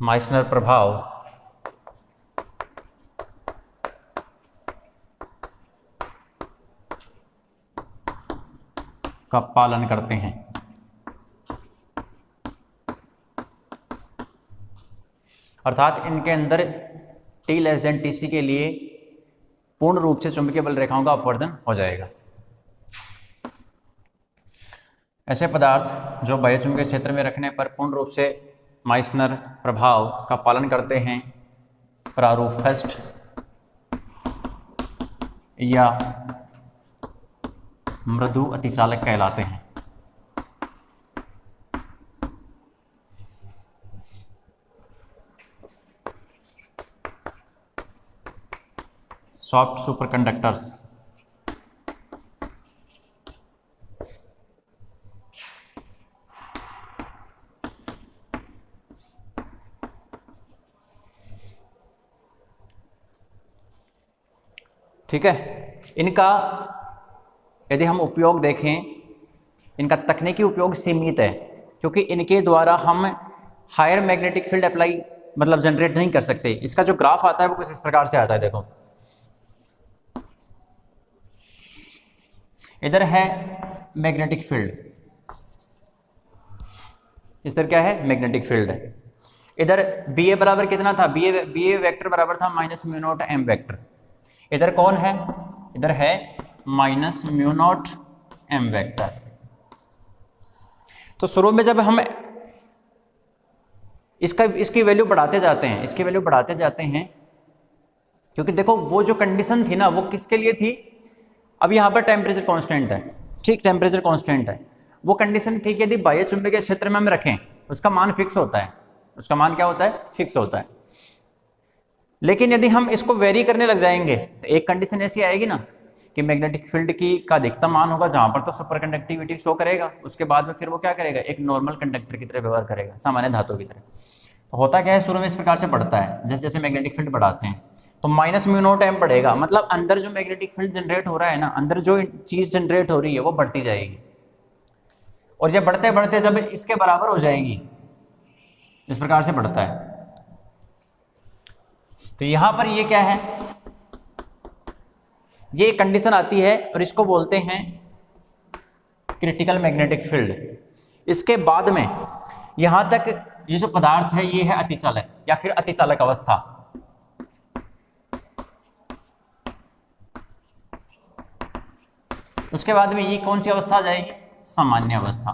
माइसनर प्रभाव का पालन करते हैं। अर्थात इनके अंदर T लेस देन TC के लिए पूर्ण रूप से चुंबकीय बल रेखाओं का अपवर्जन हो जाएगा। ऐसे पदार्थ जो बाह्य चुंबकीय क्षेत्र में रखने पर पूर्ण रूप से माइसनर प्रभाव का पालन करते हैं प्रारूप फेस्ट या मृदु अतिचालक कहलाते हैं। Soft superconductors. ठीक है, इनका यदि हम उपयोग देखें, इनका तकनीकी उपयोग सीमित है, क्योंकि इनके द्वारा हम हायर मैग्नेटिक फील्ड अप्लाई मतलब जनरेट नहीं कर सकते। इसका जो ग्राफ आता है वो कुछ इस प्रकार से आता है, देखो इधर है मैग्नेटिक फील्ड, इधर क्या है, मैग्नेटिक फील्ड है। इधर बी ए बराबर कितना था, बी ए वेक्टर बराबर था minus mu naught M vector. इधर कौन है, इधर है minus mu naught M vector. तो शुरू में जब हम इसकी वैल्यू बढ़ाते जाते हैं, इसकी वैल्यू बढ़ाते जाते हैं, क्योंकि देखो वो जो कंडीशन थी ना वो किसके लिए थी, अब यहाँ पर टेम्परेचर कांस्टेंट है, ठीक, टेम्परेचर कांस्टेंट है। वो कंडीशन थी कि यदि बाह्य चुंबकीय क्षेत्र में हम रखें उसका मान फिक्स होता है, उसका मान क्या होता है, फिक्स होता है। लेकिन यदि हम इसको वेरी करने लग जाएंगे तो एक कंडीशन ऐसी आएगी ना कि मैग्नेटिक फील्ड की का अधिकतम मान होगा जहां पर तो सुपर कंडक्टिविटी शो करेगा, उसके बाद में फिर वो क्या करेगा, एक नॉर्मल कंडक्टर की तरह व्यवहार करेगा, सामान्य धातु की तरह। तो होता क्या है, शुरू में इस प्रकार से बढ़ता है, जैसे जैसे मैग्नेटिक फील्ड बढ़ाते हैं तो माइनस म्यू नॉट एम बढ़ेगा, मतलब अंदर जो मैग्नेटिक फील्ड जनरेट हो रहा है ना, अंदर जो चीज जनरेट हो रही है वो बढ़ती जाएगी, और जब बढ़ते बढ़ते जब इसके बराबर हो जाएगी, इस प्रकार से बढ़ता है। तो यहां पर ये क्या है, ये कंडीशन आती है और इसको बोलते हैं क्रिटिकल मैग्नेटिक फील्ड। इसके बाद में यहां तक ये जो पदार्थ है ये है अतिचालक या फिर अतिचालक अवस्था। उसके बाद में ये कौन सी अवस्था आ जाएगी, सामान्य अवस्था,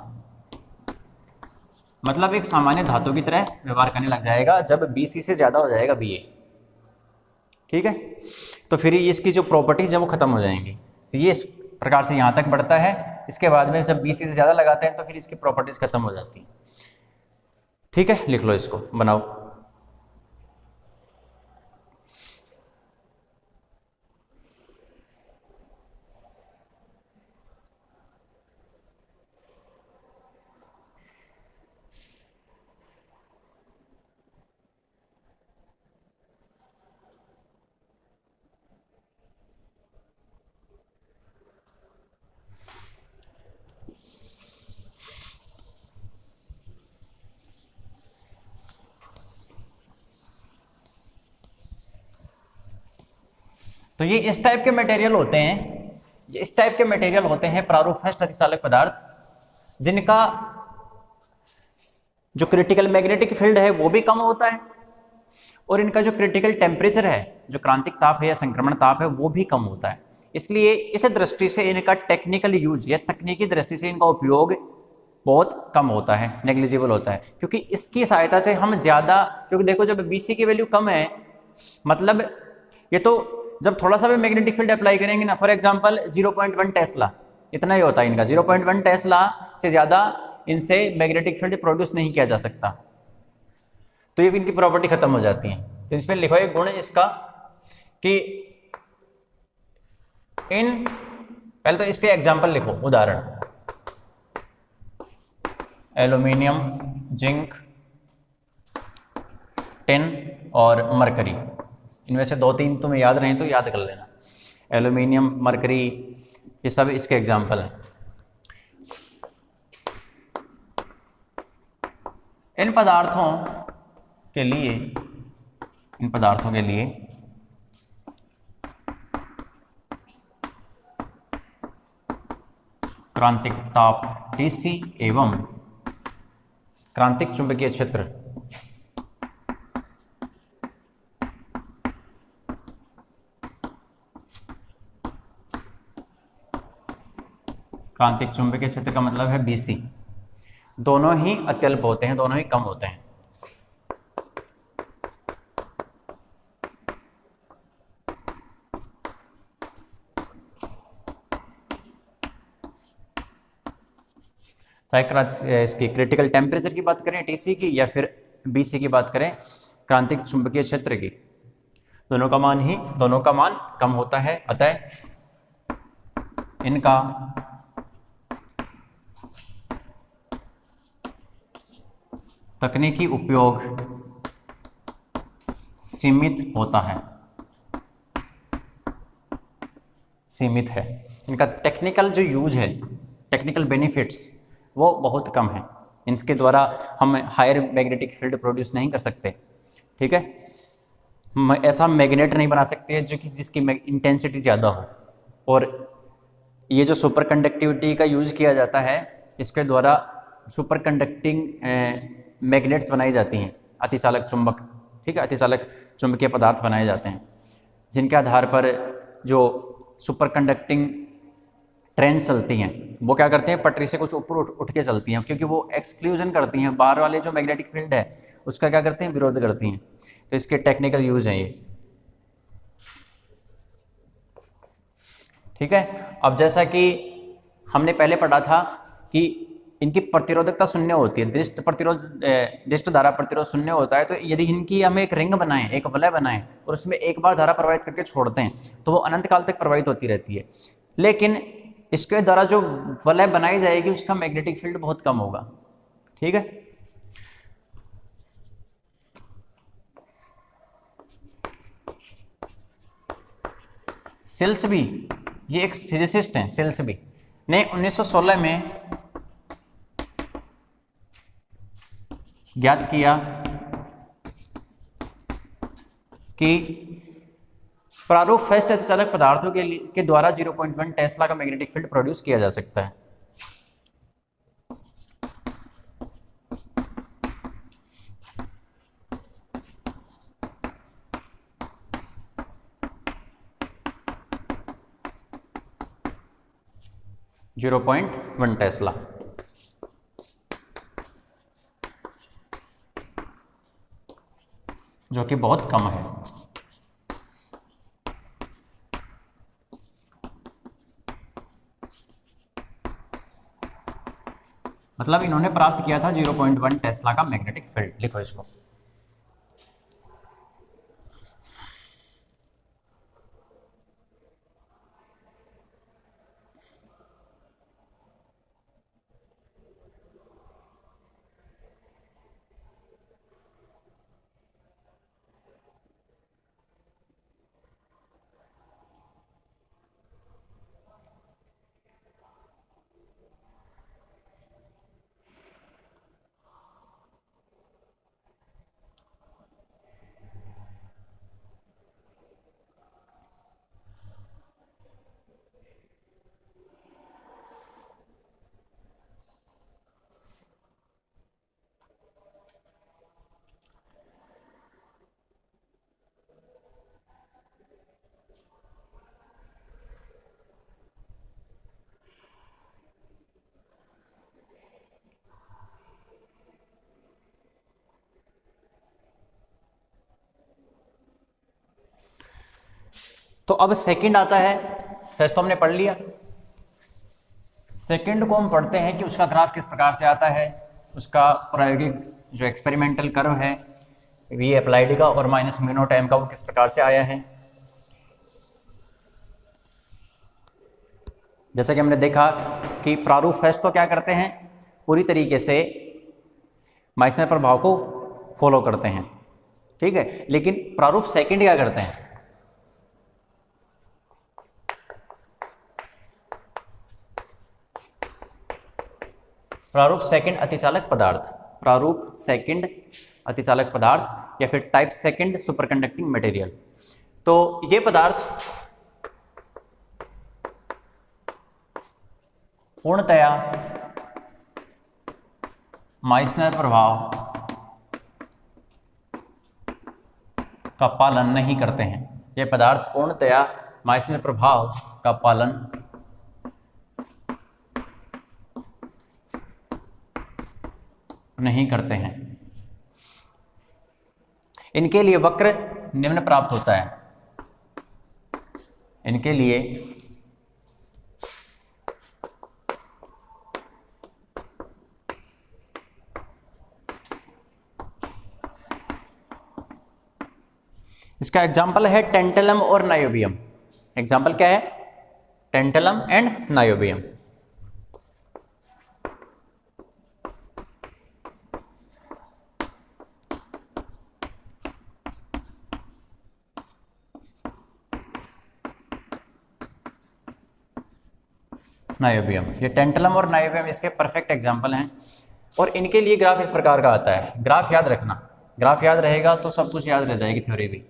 मतलब एक सामान्य धातु की तरह व्यवहार करने लग जाएगा जब BC से ज्यादा हो जाएगा BA। ठीक है, तो फिर इसकी जो प्रॉपर्टीज है वो खत्म हो जाएंगी। तो ये इस प्रकार से यहाँ तक बढ़ता है, इसके बाद में जब BC से ज़्यादा लगाते हैं तो फिर इसकी प्रॉपर्टीज खत्म हो जाती हैं। ठीक है, लिख लो, इसको बनाओ। तो ये इस टाइप के मटेरियल होते हैं, ये इस टाइप के मटेरियल होते हैं प्रारूपस्थ अतिचालक पदार्थ, जिनका जो क्रिटिकल मैग्नेटिक फील्ड है वो भी कम होता है और इनका जो क्रिटिकल टेम्परेचर है, जो क्रांतिक ताप है या संक्रमण ताप है, वो भी कम होता है। इसलिए इस दृष्टि से इनका टेक्निकल यूज या तकनीकी दृष्टि से इनका उपयोग बहुत कम होता है, नेग्लिजिबल होता है, क्योंकि इसकी सहायता से हम ज़्यादा, क्योंकि देखो जब बीसी की वैल्यू कम है, मतलब ये तो जब थोड़ा सा भी मैग्नेटिक फील्ड अप्लाई करेंगे ना, फॉर एग्जांपल 0.1 टेस्ला इतना ही होता है इनका, 0.1 टेस्ला से ज़्यादा इनसे मैग्नेटिक फील्ड प्रोड्यूस नहीं किया जा सकता, तो ये इनकी प्रॉपर्टी खत्म हो जाती है। तो इसमें लिखो एक गुण इसका कि इन, पहले तो इसके एग्जांपल लिखो, उदाहरण एल्यूमिनियम, जिंक, टिन और मरकरी, इनमें से 2-3 तुम्हें याद रहें तो याद कर लेना। एल्यूमिनियम, मरकरी, ये सब इसके एग्जांपल हैं। इन पदार्थों के लिए क्रांतिक ताप Tc एवं क्रांतिक चुंबकीय क्षेत्र क्रांतिक चुंबकीय क्षेत्र का मतलब है Bc, दोनों ही अत्यल्प होते हैं, दोनों ही कम होते हैं। चाहे इसकी क्रिटिकल टेम्परेचर की बात करें Tc की, या फिर Bc की बात करें क्रांतिक चुंबकीय क्षेत्र की, दोनों का मान कम होता है। अतः इनका तकनीकी उपयोग सीमित होता है, सीमित है। इनका टेक्निकल जो यूज है, टेक्निकल बेनिफिट्स वो बहुत कम है। इनके द्वारा हम हायर मैग्नेटिक फील्ड प्रोड्यूस नहीं कर सकते, ठीक है। ऐसा मैग्नेट नहीं बना सकते जो कि जिसकी इंटेंसिटी ज़्यादा हो। और ये जो सुपर कंडक्टिविटी का यूज़ किया जाता है, इसके द्वारा सुपर कंडक्टिंग मैग्नेट्स बनाई जाती हैं, अतिचालक चुंबक, ठीक है, अतिचालक चुंबकीय पदार्थ बनाए जाते हैं, जिनके आधार पर जो सुपर कंडक्टिंग ट्रेन चलती हैं वो क्या करते हैं, पटरी से कुछ ऊपर उठ के चलती हैं, क्योंकि वो एक्सक्लूजन करती हैं, बाहर वाले जो मैग्नेटिक फील्ड है उसका क्या करते हैं, विरोध करती हैं। तो इसके टेक्निकल यूज हैं ये, ठीक है। अब जैसा कि हमने पहले पढ़ा था कि इनकी प्रतिरोधकता शून्य होती है, दृष्ट धारा प्रतिरोध शून्य होता है। तो यदि इनकी हम एक रिंग बनाएं, एक वलय बनाएं और उसमें एक बार धारा प्रवाहित करके छोड़ते हैं तो वो अनंत काल तक प्रवाहित होती रहती है। लेकिन इसके द्वारा जो वलय बनाई जाएगी उसका मैग्नेटिक फील्ड बहुत कम होगा, ठीक है। सेल्सबी, ये एक फिजिसिस्ट हैं, सेल्सबी ने 1916 में ज्ञात किया कि प्रारूपस्थ अतिचालक पदार्थों के द्वारा 0.1 टेस्ला का मैग्नेटिक फील्ड प्रोड्यूस किया जा सकता है। .1 टेस्ला, जो कि बहुत कम है। मतलब इन्होंने प्राप्त किया था 0.1 टेस्ला का मैग्नेटिक फील्ड, लिखो इसको। तो अब सेकंड आता है, फर्स्ट तो हमने पढ़ लिया, सेकंड को हम पढ़ते हैं कि उसका ग्राफ किस प्रकार से आता है, उसका प्रायोगिक जो एक्सपेरिमेंटल कर्व है वी अप्लाइड का और माइनस म्यू नॉट एम का वो किस प्रकार से आया है। जैसा कि हमने देखा कि प्रारूप फर्स्ट तो क्या करते हैं, पूरी तरीके से माइसनर प्रभाव को फॉलो करते हैं, ठीक है, लेकिन प्रारूप सेकंड क्या करते हैं, प्रारूप सेकंड अतिचालक पदार्थ, प्रारूप सेकंड अतिचालक पदार्थ या फिर type second super conducting material. तो ये पदार्थ पूर्णतया माइसनर प्रभाव का पालन नहीं करते हैं, ये पदार्थ पूर्णतया माइसनर प्रभाव का पालन नहीं करते हैं। इनके लिए वक्र निम्न प्राप्त होता है, इनके लिए इसका एग्जाम्पल है टेंटलम और नायोबियम। एग्जाम्पल क्या है, टेंटलम एंड नायोबियम। नायोबियम, ये टेंटलम और नायोबियम इसके परफेक्ट एग्जाम्पल हैं और इनके लिए ग्राफ इस प्रकार का आता है। ग्राफ याद रखना, ग्राफ याद रहेगा तो सब कुछ याद रह जाएगी, थ्योरी भी।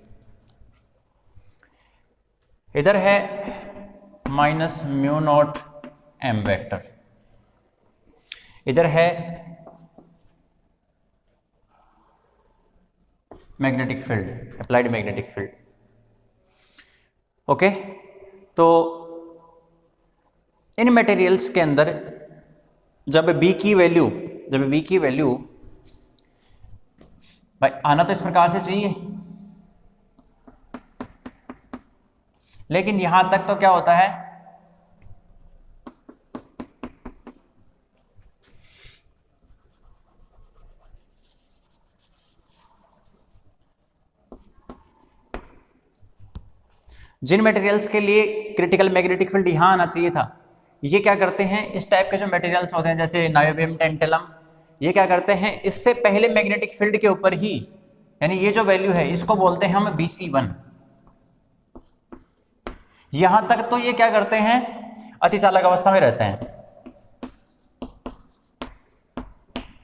इधर है minus mu naught M vector, इधर है magnetic field, applied magnetic field. Okay, तो इन मटेरियल्स के अंदर जब B की वैल्यू भाई आना तो इस प्रकार से चाहिए, लेकिन यहां तक तो क्या होता है, जिन मटेरियल्स के लिए क्रिटिकल मैग्नेटिक फील्ड यहां आना चाहिए था, ये क्या करते हैं, इस टाइप के जो मटेरियल्स होते हैं जैसे नायोबियम, टेंटलम, ये क्या करते हैं, इससे पहले मैग्नेटिक फील्ड के ऊपर ही, यानी ये जो वैल्यू है इसको बोलते हैं हम BC1। यहां तक तो ये क्या करते हैं, अतिचालक अवस्था में रहते हैं,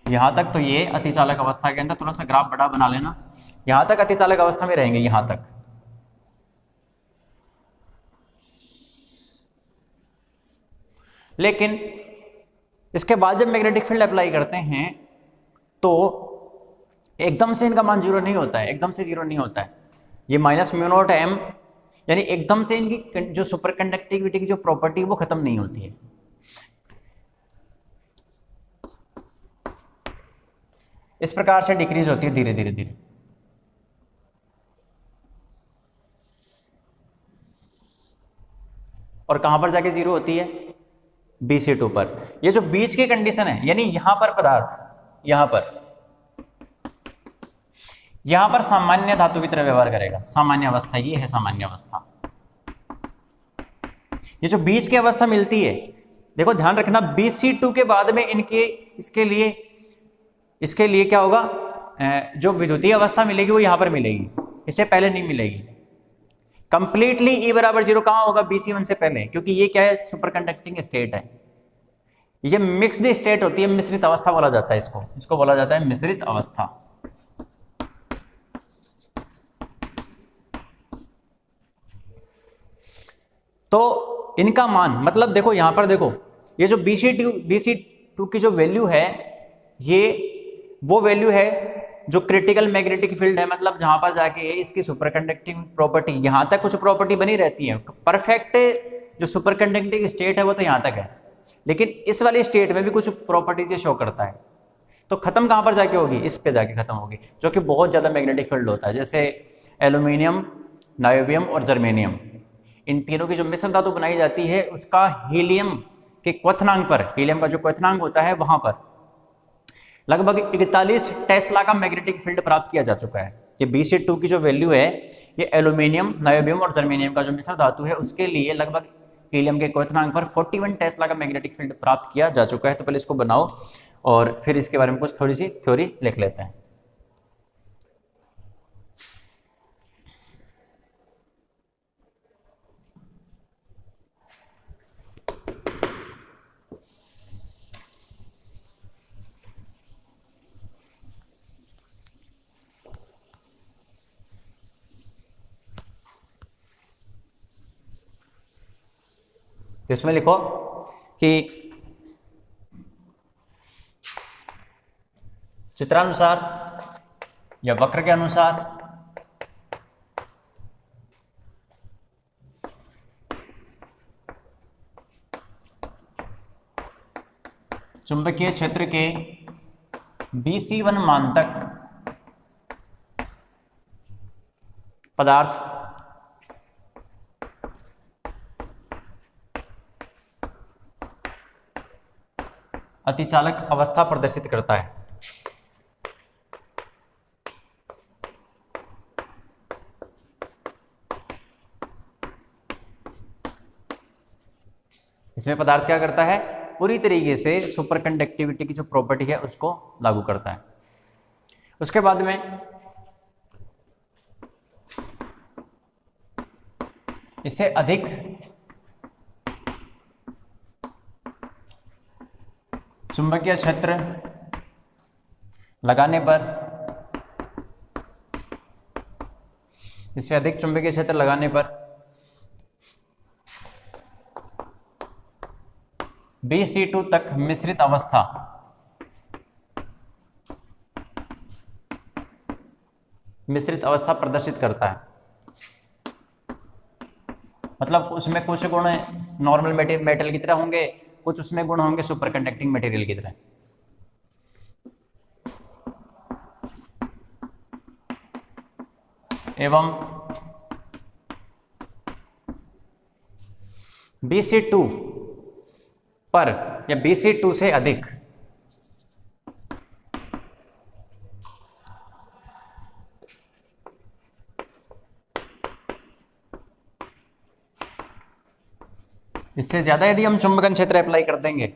यहां तक तो ये अतिचालक अवस्था के अंदर, थोड़ा सा ग्राफ बड़ा बना लेना, यहां तक अतिचालक अवस्था में रहेंगे, यहां तक। लेकिन इसके बाद जब मैग्नेटिक फील्ड अप्लाई करते हैं तो एकदम से इनका मान जीरो नहीं होता है, एकदम से जीरो नहीं होता है। ये माइनस म्यू नॉट एम, यानी एकदम से इनकी जो सुपर कंडक्टिविटी की जो प्रॉपर्टी वो खत्म नहीं होती है। इस प्रकार से डिक्रीज होती है धीरे धीरे धीरे। और कहां पर जाके जीरो होती है, BC2 पर। ये जो बीच की कंडीशन है, यानी यहां पर पदार्थ, यहां पर सामान्य धातु की तरह व्यवहार करेगा, सामान्य अवस्था, ये है सामान्य अवस्था। ये जो बीच की अवस्था मिलती है, देखो ध्यान रखना, BC2 के बाद में इनके इसके लिए क्या होगा, जो विद्युतीय अवस्था मिलेगी वो यहां पर मिलेगी, इससे पहले नहीं मिलेगी। कंप्लीटली E बराबर जीरो कहां होगा, BC1 से पहले, क्योंकि ये क्या है, सुपर कंडक्टिंग स्टेट है। ये मिक्स्ड स्टेट होती है, मिश्रित अवस्था बोला जाता है इसको बोला जाता है मिश्रित अवस्था। तो इनका मान, मतलब देखो यहां पर देखो, ये जो BC2 की जो वैल्यू है, ये वो वैल्यू है जो क्रिटिकल मैग्नेटिक फील्ड है, मतलब जहां पर जाके इसकी सुपर कंडक्टिंग प्रॉपर्टी, यहां तक कुछ प्रॉपर्टी बनी रहती है। परफेक्ट जो सुपर कंडक्टिंग स्टेट है वो तो यहां तक है, लेकिन इस वाली स्टेट में भी कुछ प्रॉपर्टीज शो करता है। तो खत्म कहां पर जाके होगी, इस पे जाके खत्म होगी, जो कि बहुत ज्यादा मैग्नेटिक फील्ड होता है, जैसे एल्यूमिनियम, नायोबियम और जर्मेनियम। इन तीनों की जो मिश्र धातु बनाई जाती है उसका हीलियम के क्वथनांक पर, हीलियम का जो क्वथनांक होता है वहां पर लगभग 41 टेस्ला का मैग्नेटिक फील्ड प्राप्त किया जा चुका है। ये Bc2 की जो वैल्यू है ये एल्यूमिनियम, नायोबियम और जर्मेनियम का जो मिश्र धातु है उसके लिए लगभग हीलियम के क्वथनांक पर 41 टेस्ला का मैग्नेटिक फील्ड प्राप्त किया जा चुका है। तो पहले इसको बनाओ और फिर इसके बारे में कुछ थोड़ी सी थ्योरी लिख लेते हैं। तो इसमें लिखो कि चित्रानुसार या वक्र के अनुसार चुंबकीय क्षेत्र के Bc1 मान तक पदार्थ अतिचालक अवस्था प्रदर्शित करता है। इसमें पदार्थ क्या करता है, पूरी तरीके से सुपर कंडक्टिविटी की जो प्रॉपर्टी है उसको लागू करता है। उसके बाद में इससे अधिक चुंबकीय क्षेत्र लगाने पर, इससे अधिक चुंबकीय क्षेत्र लगाने पर Bc2 तक मिश्रित अवस्था प्रदर्शित करता है। मतलब उसमें कुछ गुण नॉर्मल मेटल की तरह होंगे, कुछ उसमें गुण होंगे सुपर कंडक्टिंग मटेरियल की तरह। एवं Bc2 पर या Bc2 से अधिक इससे ज्यादा यदि हम चुंबकन क्षेत्र अप्लाई कर देंगे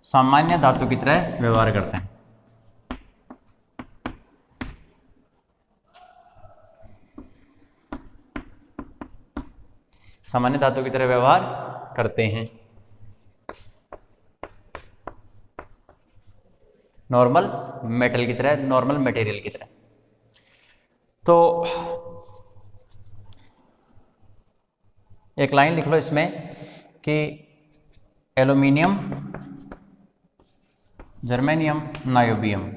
सामान्य धातु की तरह व्यवहार करते हैं। सामान्य धातु की तरह व्यवहार करते हैं, नॉर्मल मेटल की तरह, नॉर्मल मटेरियल की तरह। तो एक लाइन लिख लो इसमें कि एल्यूमिनियम, जर्मेनियम, नायोबियम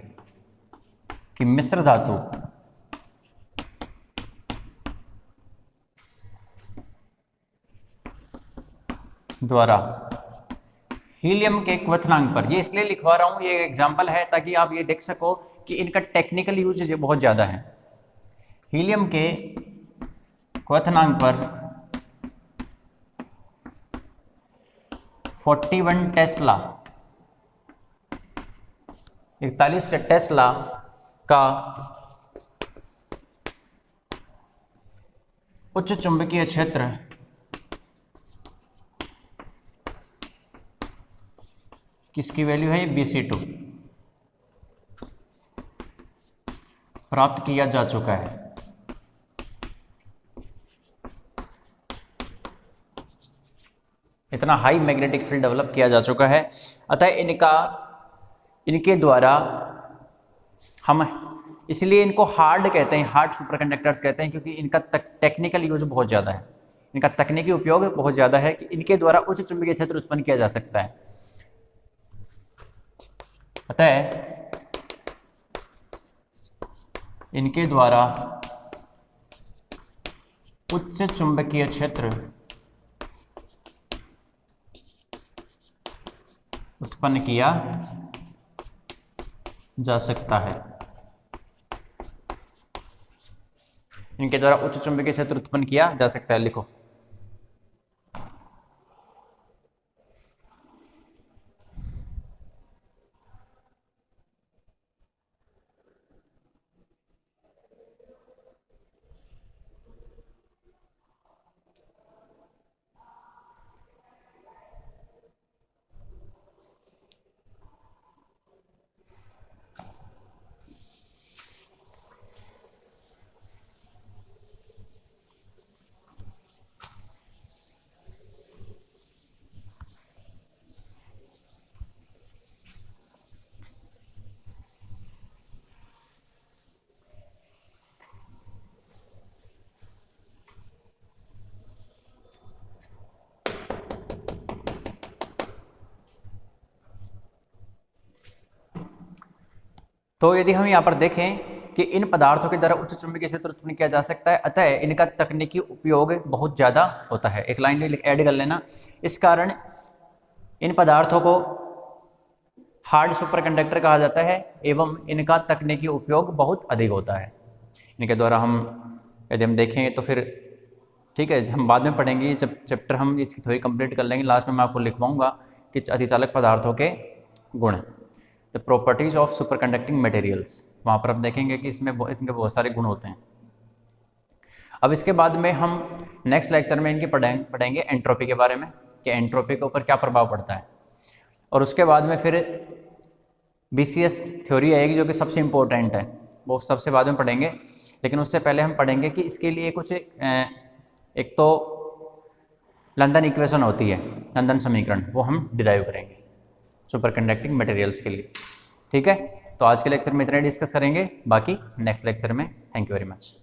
की मिश्र धातु द्वारा हीलियम के क्वथनांक पर, ये इसलिए लिखवा रहा हूं, ये एग्जांपल है ताकि आप ये देख सको कि इनका टेक्निकल यूज बहुत ज्यादा है। हीलियम के क्वथनांक पर 41 टेस्ला, 41 टेस्ला का उच्च चुंबकीय क्षेत्र किसकी वैल्यू है, Bc2 प्राप्त किया जा चुका है। इतना हाई मैग्नेटिक फील्ड डेवलप किया जा चुका है। अतः इनके द्वारा हम इसलिए इनको हार्ड कहते हैं, हार्ड सुपरकंडक्टर्स कहते हैं, क्योंकि इनका टेक्निकल यूज बहुत ज़्यादा है, इनका तकनीकी उपयोग बहुत ज़्यादा है कि इनके द्वारा उच्च चुंबकीय क्षेत्र उत्पन्न किया जा सकता है। अतः इनके द्वारा उच्च चुंबकीय क्षेत्र उत्पन्न किया जा सकता है। इनके द्वारा उच्च चुंबकीय क्षेत्र उत्पन्न किया जा सकता है। लिखो। तो यदि हम यहाँ पर देखें कि इन पदार्थों के द्वारा उच्च चुंबकीय क्षेत्र उत्पन्न किया जा सकता है, अतः इनका तकनीकी उपयोग बहुत ज़्यादा होता है। एक लाइन ऐड कर लेना। इस कारण इन पदार्थों को हार्ड सुपर कंडक्टर कहा जाता है एवं इनका तकनीकी उपयोग बहुत अधिक होता है। इनके द्वारा हम यदि हम देखें तो फिर ठीक है, हम बाद में पढ़ेंगे। जब चैप्टर हम इसकी थ्योरी कंप्लीट कर लेंगे, लास्ट में मैं आपको लिखवाऊंगा कि अतिचालक पदार्थों के गुण, the properties of super conducting materials. वहाँ पर आप देखेंगे कि इसमें इनके बहुत सारे गुण होते हैं। अब इसके बाद में हम नेक्स्ट लेक्चर में इनके पढ़ेंगे एंट्रोपी के बारे में, कि एंट्रोपी के ऊपर क्या प्रभाव पड़ता है। और उसके बाद में फिर BCS थ्योरी आएगी जो कि सबसे इम्पोर्टेंट है, वो सबसे बाद में पढ़ेंगे। लेकिन उससे पहले हम पढ़ेंगे कि इसके लिए कुछ एक तो लंदन इक्वेशन होती है, लंदन समीकरण, वो हम डिराइव करेंगे सुपर कंडक्टिंग मटेरियल्स के लिए। ठीक है, तो आज के लेक्चर में इतना डिस्कस करेंगे, बाकी नेक्स्ट लेक्चर में। Thank you very much.